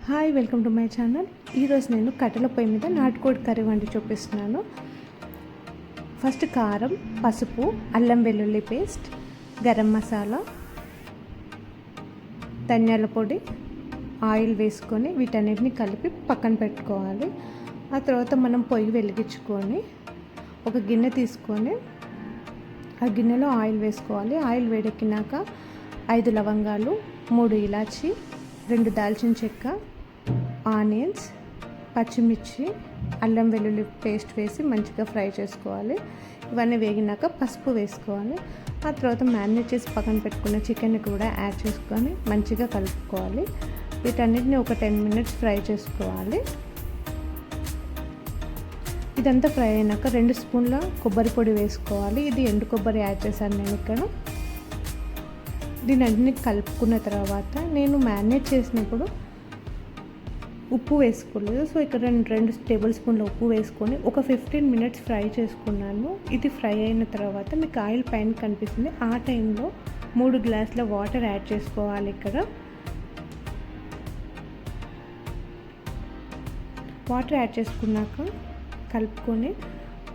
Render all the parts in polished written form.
Hi, welcome to my channel. ఈరోజు నేను కట్టెల పొయ్యి మీద నాటుకోడి కర్రీ వండి చూపిస్తున్నాను. ఫస్ట్ కారం, పసుపు, అల్లం వెల్లుల్లి పేస్ట్, గరం మసాలా, ధనియాల పొడి, ఆయిల్ వేసుకొని వీటన్నిటిని కలిపి పక్కన పెట్టుకోవాలి. ఆ తర్వాత మనం పొయ్యి వెలిగించుకొని ఒక గిన్నె తీసుకొని ఆ గిన్నెలో ఆయిల్ వేసుకోవాలి. ఆయిల్ వేడెక్కినాక 5 లవంగాలు, 3 ఇలాచి, 2 దాల్చిన చెక్క, ఆనియన్స్, పచ్చిమిర్చి, అల్లం వెల్లుల్లి పేస్ట్ వేసి మంచిగా ఫ్రై చేసుకోవాలి. ఇవన్నీ వేగినాక పసుపు వేసుకోవాలి. ఆ తర్వాత మ్యారినేట్ చేసి పక్కన పెట్టుకున్న చికెన్ కూడా యాడ్ చేసుకొని మంచిగా కలుపుకోవాలి. వీటన్నిటిని ఒక 10 మినిట్స్ ఫ్రై చేసుకోవాలి. ఇదంతా ఫ్రై అయినాక 2 స్పూన్ల కొబ్బరి పొడి వేసుకోవాలి. ఇది ఎండు కొబ్బరి యాడ్ చేశాను నేను ఇక్కడ. దీని అన్ని కలుపుకున్న తర్వాత నేను మ్యారినేట్ చేసినప్పుడు ఉప్పు వేసుకోలేదు. సో ఇక్కడ 2 టేబుల్ స్పూన్ల ఉప్పు వేసుకొని ఒక 15 మినిట్స్ ఫ్రై చేసుకున్నాను. ఇది ఫ్రై అయిన తర్వాత మీకు ఆయిల్ పైన కనిపిస్తుంది. ఆ టైంలో 3 గ్లాసుల వాటర్ యాడ్ చేసుకోవాలి. ఇక్కడ వాటర్ యాడ్ చేసుకున్నాక కలుపుకొని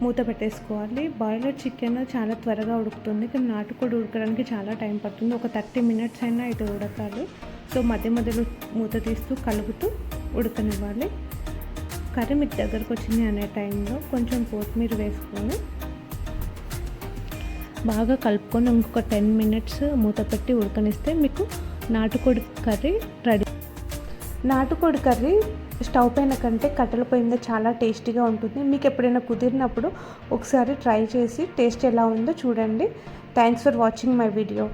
మూత పెట్టేసుకోవాలి. బాయిలర్ చికెన్ చాలా త్వరగా ఉడుకుతుంది, కానీ నాటుకోడి ఉడకడానికి చాలా టైం పడుతుంది. ఒక 30 మినిట్స్ అయినా ఇది ఉడకాలి. సో మధ్య మధ్యలో మూత తీస్తూ కలుపుతూ ఉడకనివ్వాలి. కర్రీ మీకు దగ్గరకు వచ్చింది అనే టైంలో కొంచెం కొత్తిమీర వేసుకొని బాగా కలుపుకొని ఇంకొక 10 మినిట్స్ మూత పెట్టి ఉడకనిస్తే మీకు నాటుకోడి కర్రీ రెడీ. నాటుకోడి కర్రీ స్టవ్ పైన కంటే కట్టెల పొయ్యి మీద చాలా టేస్టీగా ఉంటుంది. మీకు ఎప్పుడైనా కుదిరినప్పుడు ఒకసారి ట్రై చేసి టేస్ట్ ఎలా ఉందో చూడండి. Thanks for watching my video.